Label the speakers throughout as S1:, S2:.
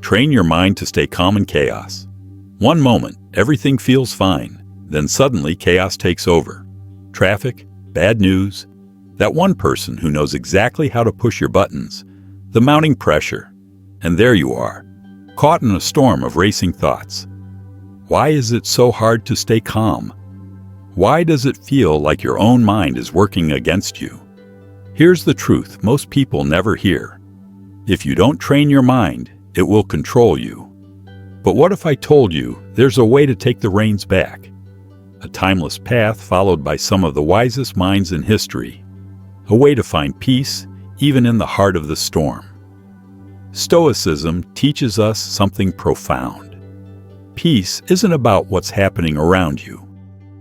S1: Train your mind to stay calm in chaos. One moment, everything feels fine. Then suddenly, chaos takes over. Traffic, bad news, that one person who knows exactly how to push your buttons, the mounting pressure. And there you are, caught in a storm of racing thoughts. Why is it so hard to stay calm? Why does it feel like your own mind is working against you? Here's the truth most people never hear. If you don't train your mind, it will control you. But what if I told you there's a way to take the reins back? A timeless path followed by some of the wisest minds in history. A way to find peace even in the heart of the storm. Stoicism teaches us something profound. Peace isn't about what's happening around you.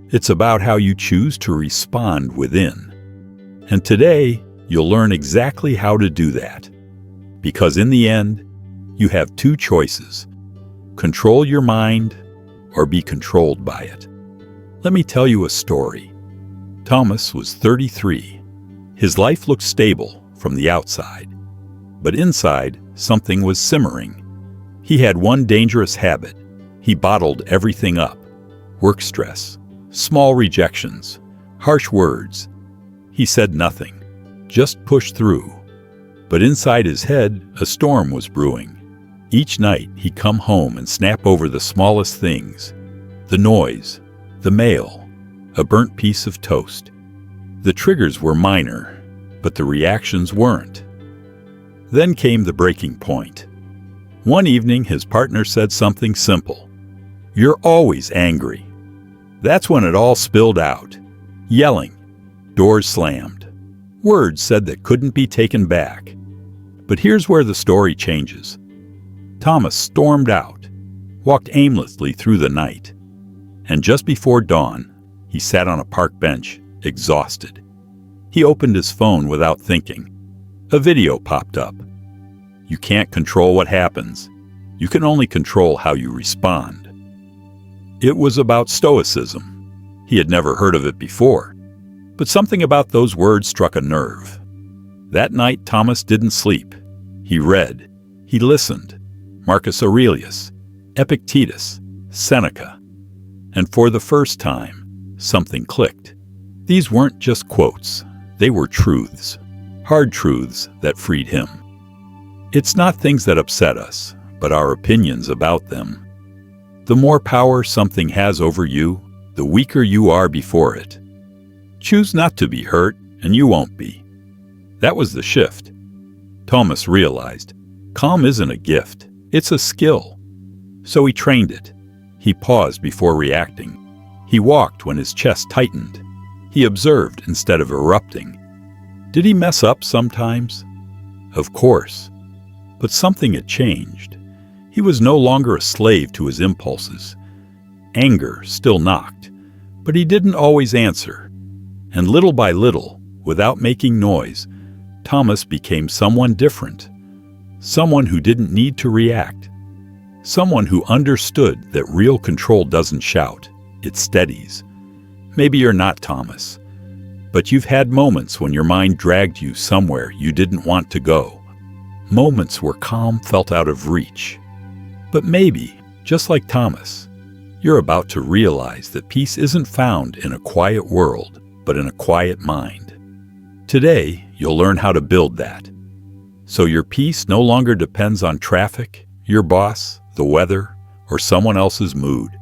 S1: It's about how you choose to respond within. And today, you'll learn exactly how to do that. Because in the end, you have two choices: control your mind or be controlled by it. Let me tell you a story. Thomas was 33. His life looked stable from the outside, but inside, something was simmering. He had one dangerous habit. He bottled everything up: work stress, small rejections, harsh words. He said nothing, just pushed through. But inside his head, a storm was brewing. Each night, he'd come home and snap over the smallest things: the noise, the mail, a burnt piece of toast. The triggers were minor, but the reactions weren't. Then came the breaking point. One evening, his partner said something simple: "You're always angry." That's when it all spilled out. Yelling, doors slammed, words said that couldn't be taken back. But here's where the story changes. Thomas stormed out, walked aimlessly through the night, and just before dawn, he sat on a park bench, exhausted. He opened his phone without thinking. A video popped up. You can't control what happens. You can only control how you respond. It was about stoicism. He had never heard of it before, but something about those words struck a nerve. That night, Thomas didn't sleep. He read. He listened. Marcus Aurelius, Epictetus, Seneca. And for the first time, something clicked. These weren't just quotes. They were truths. Hard truths that freed him. It's not things that upset us, but our opinions about them. The more power something has over you, the weaker you are before it. Choose not to be hurt, and you won't be. That was the shift. Thomas realized, calm isn't a gift, it's a skill. So he trained it. He paused before reacting. He walked when his chest tightened. He observed instead of erupting. Did he mess up sometimes? Of course. But something had changed. He was no longer a slave to his impulses. Anger still knocked, but he didn't always answer. And little by little, without making noise, Thomas became someone different. Someone who didn't need to react. Someone who understood that real control doesn't shout, it steadies. Maybe you're not Thomas, but you've had moments when your mind dragged you somewhere you didn't want to go. Moments where calm felt out of reach. But maybe, just like Thomas, you're about to realize that peace isn't found in a quiet world, but in a quiet mind. Today, you'll learn how to build that. So your peace no longer depends on traffic, your boss, the weather, or someone else's mood.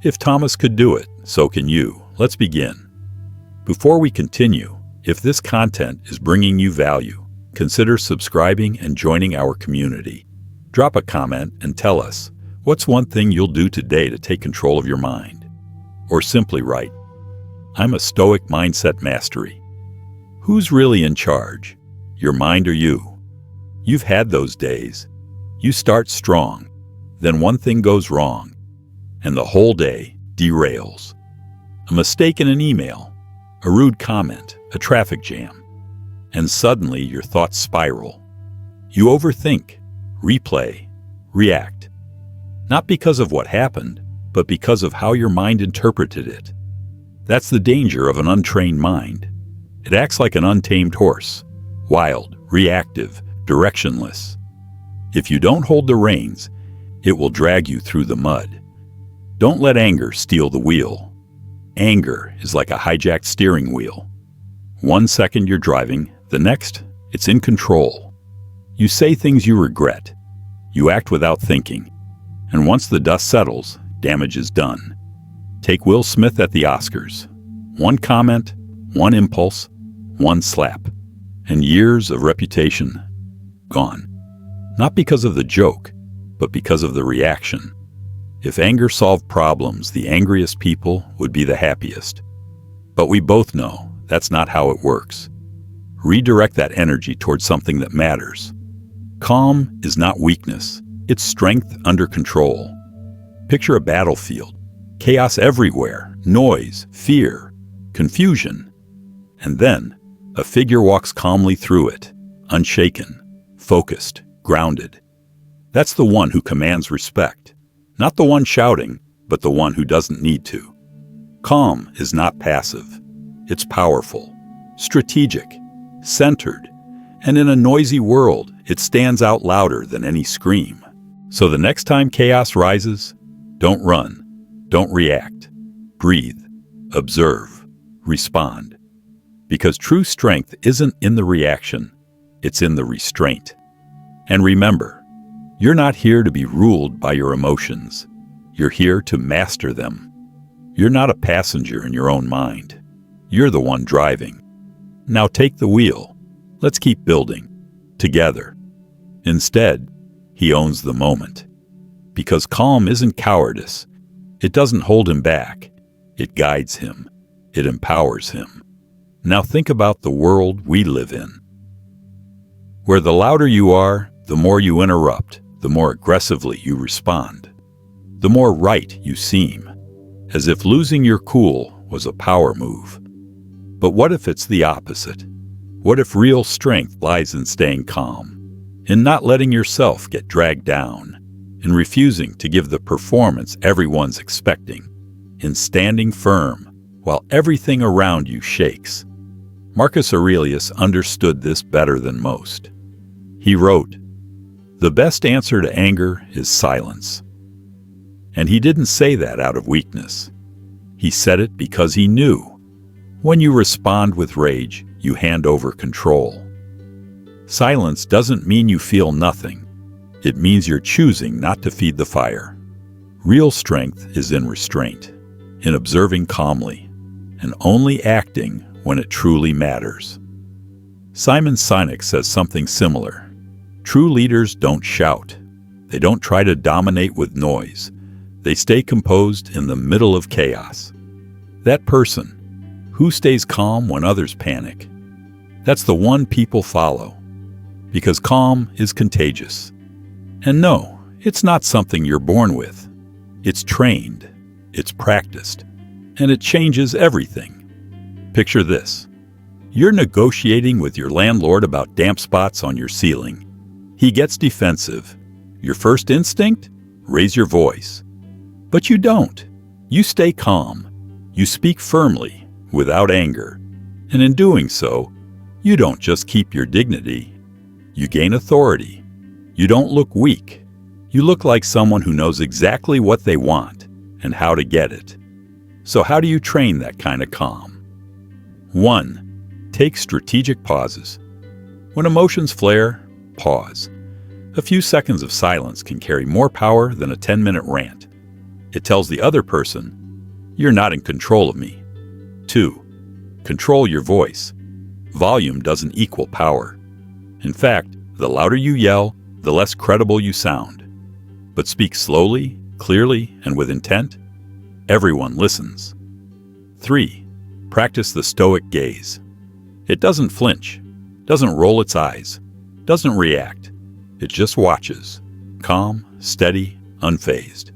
S1: If Thomas could do it, so can you. Let's begin. Before we continue, if this content is bringing you value, consider subscribing and joining our community. Drop a comment and tell us, what's one thing you'll do today to take control of your mind? Or simply write, I'm a Stoic mindset mastery. Who's really in charge? Your mind or you? You've had those days. You start strong, then one thing goes wrong, and the whole day derails. A mistake in an email, a rude comment, a traffic jam, and suddenly your thoughts spiral. You overthink, replay, react. Not because of what happened, but because of how your mind interpreted it. That's the danger of an untrained mind. It acts like an untamed horse, wild, reactive, directionless. If you don't hold the reins, it will drag you through the mud. Don't let anger steal the wheel. Anger is like a hijacked steering wheel. 1 second you're driving, the next, it's in control. You say things you regret. You act without thinking. And once the dust settles, damage is done. Take Will Smith at the Oscars. One comment, one impulse, one slap, and years of reputation gone. Not because of the joke, but because of the reaction. If anger solved problems, the angriest people would be the happiest. But we both know that's not how it works. Redirect that energy towards something that matters. Calm is not weakness, it's strength under control. Picture a battlefield. Chaos everywhere, noise, fear, confusion. And then, a figure walks calmly through it, unshaken, focused, grounded. That's the one who commands respect. Not the one shouting, but the one who doesn't need to. Calm is not passive. It's powerful, strategic, centered, and in a noisy world, it stands out louder than any scream. So the next time chaos rises, don't run, don't react. Breathe, observe, respond. Because true strength isn't in the reaction, it's in the restraint. And remember, you're not here to be ruled by your emotions. You're here to master them. You're not a passenger in your own mind. You're the one driving. Now take the wheel. Let's keep building. Together. Instead, he owns the moment. Because calm isn't cowardice. It doesn't hold him back. It guides him. It empowers him. Now think about the world we live in, where the louder you are, the more you interrupt, the more aggressively you respond, the more right you seem, as if losing your cool was a power move. But what if it's the opposite? What if real strength lies in staying calm, in not letting yourself get dragged down, in refusing to give the performance everyone's expecting, in standing firm while everything around you shakes? Marcus Aurelius understood this better than most. He wrote, "The best answer to anger is silence." And he didn't say that out of weakness. He said it because he knew. When you respond with rage, you hand over control. Silence doesn't mean you feel nothing. It means you're choosing not to feed the fire. Real strength is in restraint, in observing calmly, and only acting when it truly matters. Simon Sinek says something similar. True leaders don't shout. They don't try to dominate with noise. They stay composed in the middle of chaos. That person, who stays calm when others panic, that's the one people follow. Because calm is contagious. And no, it's not something you're born with. It's trained, it's practiced, and it changes everything. Picture this. You're negotiating with your landlord about damp spots on your ceiling. He gets defensive. Your first instinct? Raise your voice. But you don't. You stay calm. You speak firmly, without anger. And in doing so, you don't just keep your dignity. You gain authority. You don't look weak. You look like someone who knows exactly what they want and how to get it. So how do you train that kind of calm? 1. Take strategic pauses. When emotions flare, pause. A few seconds of silence can carry more power than a 10-minute rant. It tells the other person, "You're not in control of me." 2. Control your voice. Volume doesn't equal power. In fact, the louder you yell, the less credible you sound. But speak slowly, clearly, and with intent. Everyone listens. 3. Practice the Stoic gaze. It doesn't flinch, doesn't roll its eyes, doesn't react. It just watches, calm, steady, unfazed.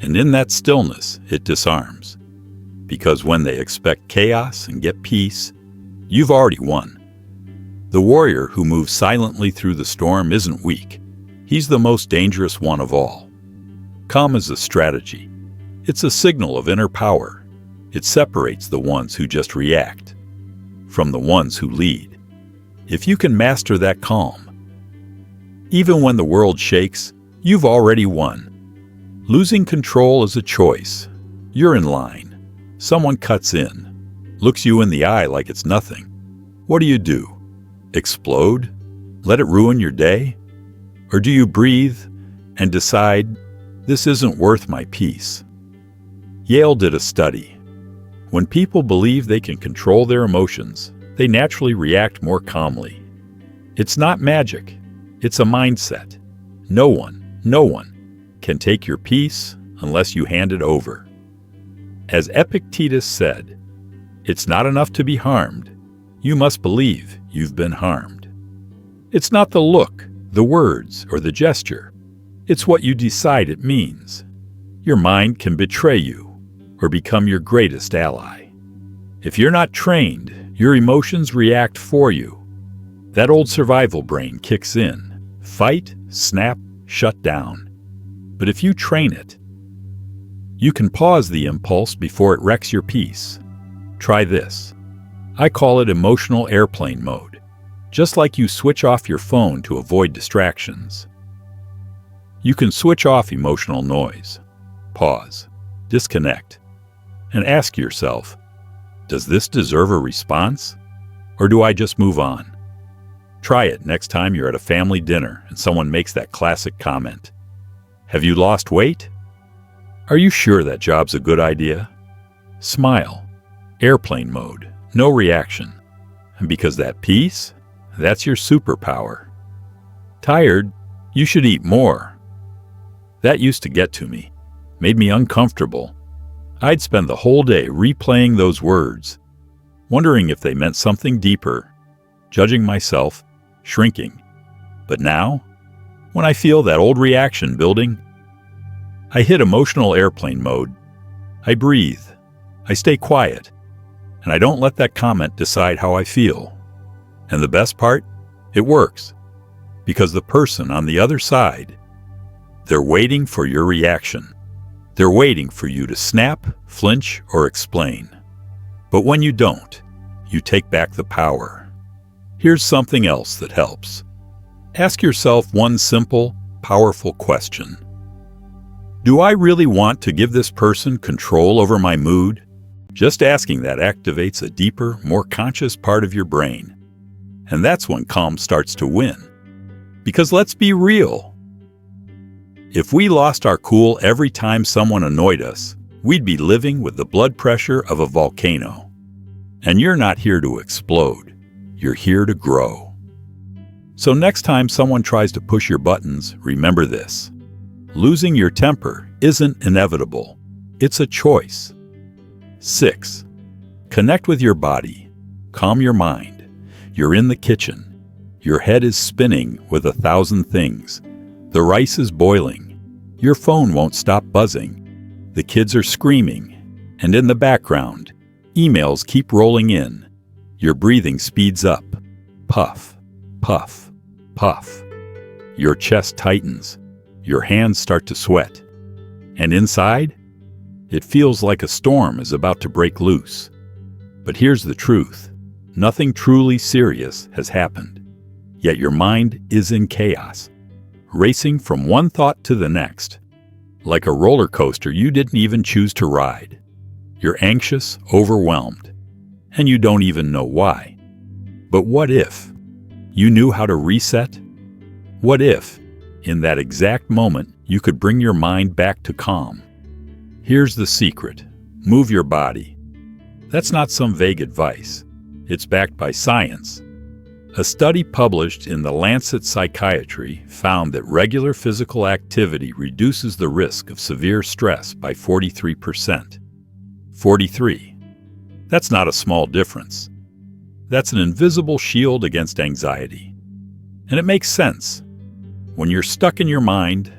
S1: And in that stillness, it disarms. Because when they expect chaos and get peace, you've already won. The warrior who moves silently through the storm isn't weak. He's the most dangerous one of all. Calm is a strategy. It's a signal of inner power. It separates the ones who just react from the ones who lead. If you can master that calm, Even when the world shakes, you've already won. Losing control is a choice. You're in line. Someone cuts in, looks you in the eye like it's nothing. What do? Explode? Let it ruin your day? Or do you breathe and decide, this isn't worth my peace? Yale did a study. When people believe they can control their emotions, they naturally react more calmly. It's not magic. It's a mindset. No one can take your peace unless you hand it over. As Epictetus said, it's not enough to be harmed. You must believe you've been harmed. It's not the look, the words, or the gesture. It's what you decide it means. Your mind can betray you or become your greatest ally. If you're not trained, your emotions react for you. That old survival brain kicks in. Fight, snap, shut down. But if you train it, you can pause the impulse before it wrecks your peace. Try this. I call it emotional airplane mode. Just like you switch off your phone to avoid distractions. You can switch off emotional noise. Pause, disconnect, and ask yourself, does this deserve a response? Or do I just move on? Try it next time you're at a family dinner and someone makes that classic comment. Have you lost weight? Are you sure that job's a good idea? Smile. Airplane mode. No reaction. And because that peace, that's your superpower. Tired? You should eat more. That used to get to me. Made me uncomfortable. I'd spend the whole day replaying those words, wondering if they meant something deeper, judging myself, shrinking. But now, when I feel that old reaction building, I hit emotional airplane mode. I breathe. I stay quiet. And I don't let that comment decide how I feel. And the best part? It works. Because the person on the other side, they're waiting for your reaction. They're waiting for you to snap, flinch, or explain. But when you don't, you take back the power. Here's something else that helps. Ask yourself one simple, powerful question. Do I really want to give this person control over my mood? Just asking that activates a deeper, more conscious part of your brain. And that's when calm starts to win. Because let's be real. If we lost our cool every time someone annoyed us, we'd be living with the blood pressure of a volcano. And you're not here to explode. You're here to grow. So next time someone tries to push your buttons, remember this. Losing your temper isn't inevitable. It's a choice. 6. Connect with your body. Calm your mind. You're in the kitchen. Your head is spinning with 1,000 things. The rice is boiling. Your phone won't stop buzzing. The kids are screaming. And in the background, emails keep rolling in. Your breathing speeds up. Puff, puff, puff. Your chest tightens. Your hands start to sweat. And inside, it feels like a storm is about to break loose. But here's the truth. Nothing truly serious has happened. Yet your mind is in chaos, racing from one thought to the next. Like a roller coaster you didn't even choose to ride. You're anxious, overwhelmed, and you don't even know why. But what if you knew how to reset? What if, in that exact moment, you could bring your mind back to calm? Here's the secret. Move your body. That's not some vague advice. It's backed by science. A study published in The Lancet Psychiatry found that regular physical activity reduces the risk of severe stress by 43%. 43. That's not a small difference. That's an invisible shield against anxiety. And it makes sense. When you're stuck in your mind,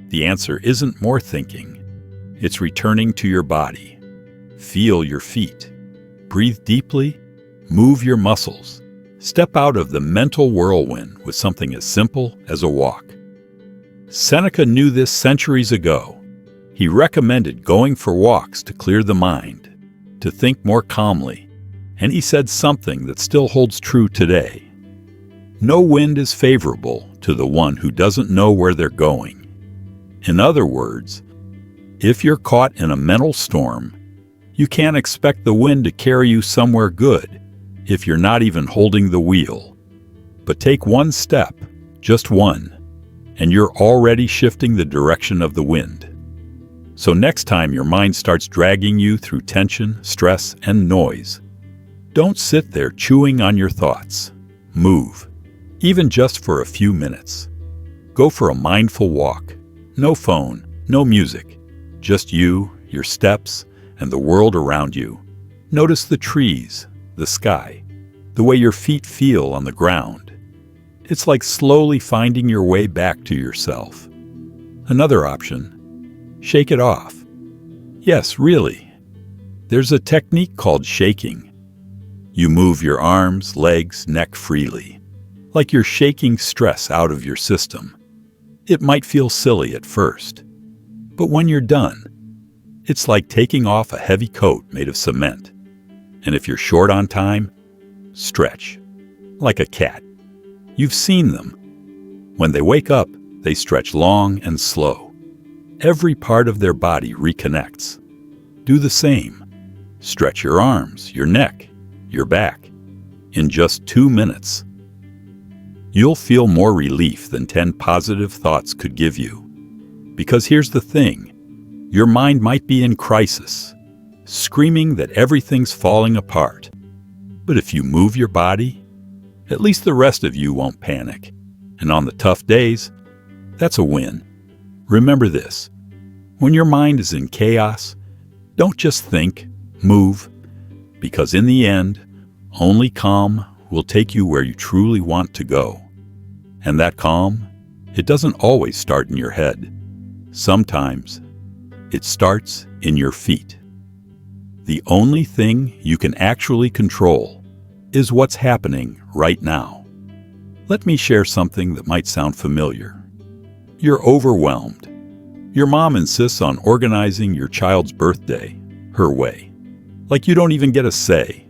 S1: the answer isn't more thinking. It's returning to your body. Feel your feet. Breathe deeply. Move your muscles. Step out of the mental whirlwind with something as simple as a walk. Seneca knew this centuries ago. He recommended going for walks to clear the mind, to think more calmly, and he said something that still holds true today. No wind is favorable to the one who doesn't know where they're going. In other words, if you're caught in a mental storm, you can't expect the wind to carry you somewhere good if you're not even holding the wheel. But take one step, just one, and you're already shifting the direction of the wind. So next time your mind starts dragging you through tension, stress, and noise, don't sit there chewing on your thoughts. Move, even just for a few minutes. Go for a mindful walk. No phone, no music, just you, your steps, and the world around you. Notice the trees, the sky, the way your feet feel on the ground. It's like slowly finding your way back to yourself. Another option, shake it off. Yes, really. There's a technique called shaking. You move your arms, legs, neck freely, like you're shaking stress out of your system. It might feel silly at first, but when you're done, it's like taking off a heavy coat made of cement. And if you're short on time, stretch, like a cat. You've seen them. When they wake up, they stretch long and slow. Every part of their body reconnects. Do the same. Stretch your arms, your neck, your back, in just 2 minutes. You'll feel more relief than 10 positive thoughts could give you. Because here's the thing, your mind might be in crisis, screaming that everything's falling apart. But if you move your body, at least the rest of you won't panic. And on the tough days, that's a win. Remember this, when your mind is in chaos, don't just think, move, because in the end, only calm will take you where you truly want to go. And that calm, it doesn't always start in your head. Sometimes, it starts in your feet. The only thing you can actually control is what's happening right now. Let me share something that might sound familiar. You're overwhelmed. Your mom insists on organizing your child's birthday her way, like you don't even get a say.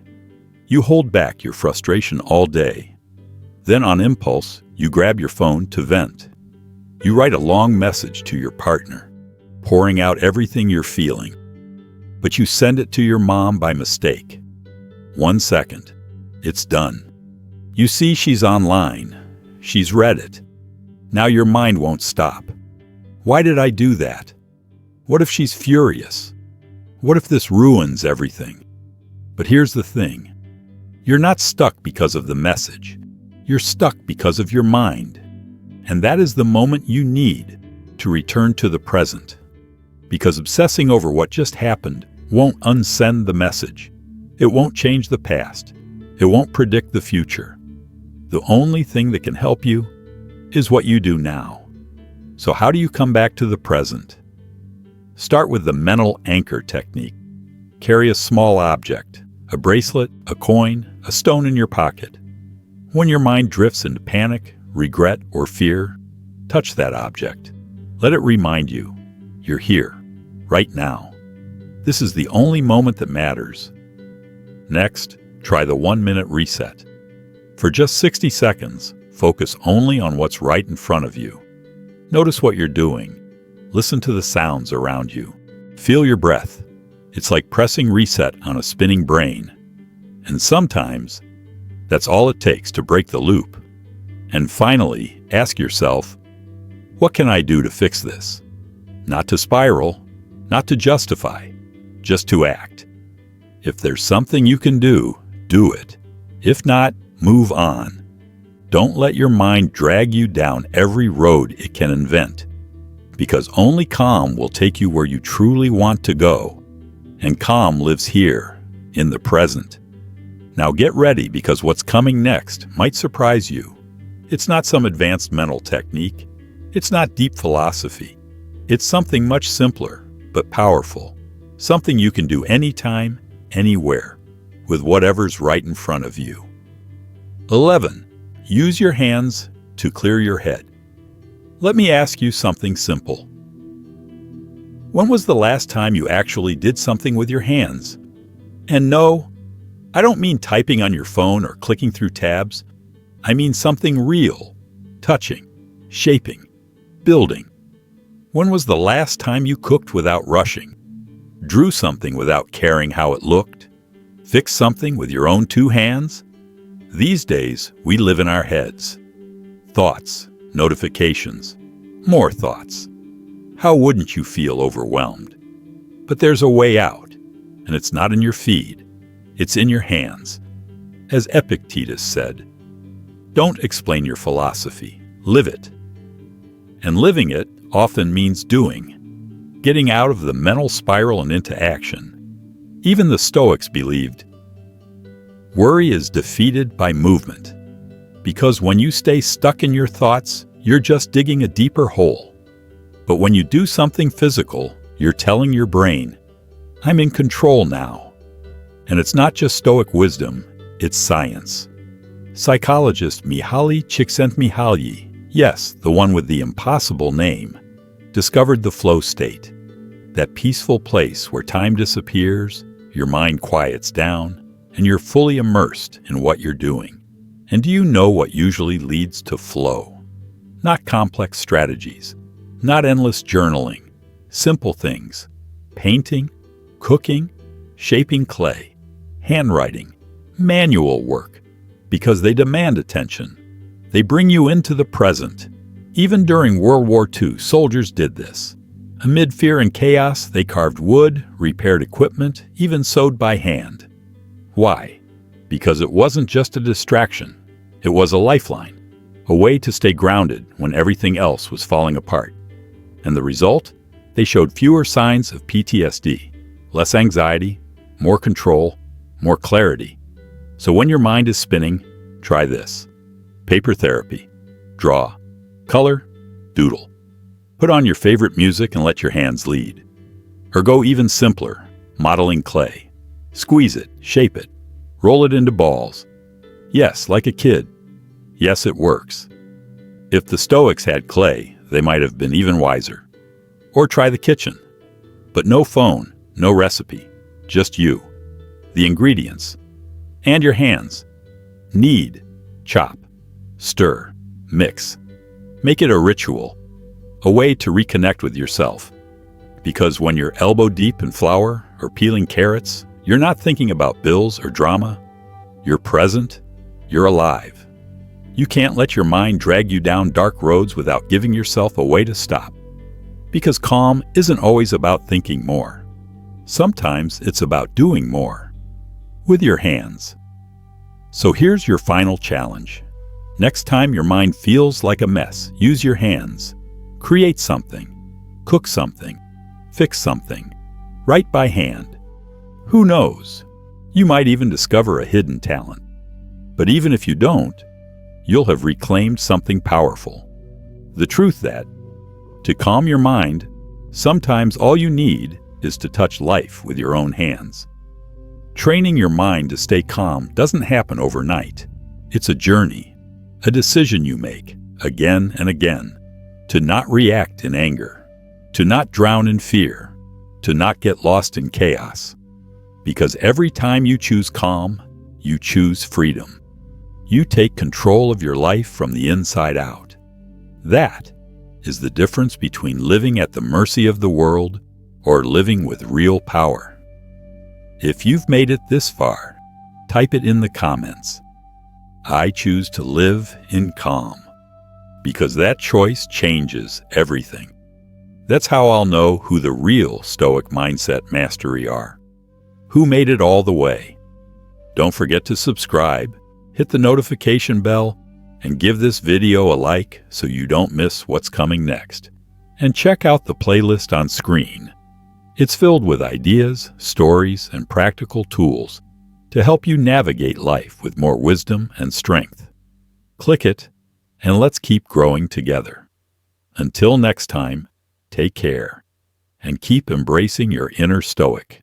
S1: You hold back your frustration all day. Then on impulse, you grab your phone to vent. You write a long message to your partner, pouring out everything you're feeling. But you send it to your mom by mistake. 1 second, it's done. You see she's online. She's read it. Now your mind won't stop. Why did I do that? What if she's furious? What if this ruins everything? But here's the thing. You're not stuck because of the message. You're stuck because of your mind. And that is the moment you need to return to the present. Because obsessing over what just happened won't unsend the message. It won't change the past. It won't predict the future. The only thing that can help you is what you do now. So how do you come back to the present? Start with the mental anchor technique. Carry a small object, a bracelet, a coin, a stone in your pocket. When your mind drifts into panic, regret, or fear, touch that object. Let it remind you, you're here, right now. This is the only moment that matters. Next, try the 1-minute reset. For just 60 seconds, focus only on what's right in front of you. Notice what you're doing. Listen to the sounds around you. Feel your breath. It's like pressing reset on a spinning brain. And sometimes, that's all it takes to break the loop. And finally, ask yourself, what can I do to fix this? Not to spiral, not to justify, just to act. If there's something you can do, do it. If not, move on. Don't let your mind drag you down every road it can invent, because only calm will take you where you truly want to go. And calm lives here, in the present. Now get ready, because what's coming next might surprise you. It's not some advanced mental technique. It's not deep philosophy. It's something much simpler, but powerful. Something you can do anytime, anywhere, with whatever's right in front of you. 11. Use your hands to clear your head. Let me ask you something simple. When was the last time you actually did something with your hands? And no, I don't mean typing on your phone or clicking through tabs. I mean something real, touching, shaping, building. When was the last time you cooked without rushing? Drew something without caring how it looked? Fixed something with your own two hands? These days, we live in our heads. Thoughts, notifications, more thoughts. How wouldn't you feel overwhelmed? But there's a way out, and it's not in your feed. It's in your hands. As Epictetus said, don't explain your philosophy, live it. And living it often means doing, getting out of the mental spiral and into action. Even the Stoics believed, worry is defeated by movement, because when you stay stuck in your thoughts, you're just digging a deeper hole. But when you do something physical, you're telling your brain, I'm in control now. And it's not just Stoic wisdom, it's science. Psychologist Mihaly Csikszentmihalyi, yes, the one with the impossible name, discovered the flow state, that peaceful place where time disappears, your mind quiets down, and you're fully immersed in what you're doing. And do you know what usually leads to flow? Not complex strategies, not endless journaling, simple things, painting, cooking, shaping clay, handwriting, manual work, because they demand attention. They bring you into the present. Even during World War II, soldiers did this. Amid fear and chaos, they carved wood, repaired equipment, even sewed by hand. Why? Because it wasn't just a distraction. It was a lifeline, a way to stay grounded when everything else was falling apart. And the result? They showed fewer signs of PTSD, less anxiety, more control, more clarity. So when your mind is spinning, try this. Paper therapy. Draw. Color. Doodle. Put on your favorite music and let your hands lead. Or go even simpler, modeling clay. Squeeze it, shape it, roll it into balls. Yes, like a kid. Yes, it works. If the Stoics had clay, they might have been even wiser. Or try the kitchen. But no phone, no recipe, just you. The ingredients. And your hands. Knead, chop, stir, mix. Make it a ritual, a way to reconnect with yourself. Because when you're elbow deep in flour or peeling carrots, you're not thinking about bills or drama. You're present. You're alive. You can't let your mind drag you down dark roads without giving yourself a way to stop. Because calm isn't always about thinking more. Sometimes it's about doing more. With your hands. So here's your final challenge. Next time your mind feels like a mess, use your hands. Create something. Cook something. Fix something. Write by hand. Who knows? You might even discover a hidden talent. But even if you don't, you'll have reclaimed something powerful. The truth that, to calm your mind, sometimes all you need is to touch life with your own hands. Training your mind to stay calm doesn't happen overnight. It's a journey, a decision you make, again and again, to not react in anger, to not drown in fear, to not get lost in chaos. Because every time you choose calm, you choose freedom. You take control of your life from the inside out. That is the difference between living at the mercy of the world or living with real power. If you've made it this far, type it in the comments. I choose to live in calm, because that choice changes everything. That's how I'll know who the real Stoic mindset mastery are. Who made it all the way. Don't forget to subscribe, hit the notification bell, and give this video a like so you don't miss what's coming next. And check out the playlist on screen. It's filled with ideas, stories, and practical tools to help you navigate life with more wisdom and strength. Click it, and let's keep growing together. Until next time, take care, and keep embracing your inner Stoic.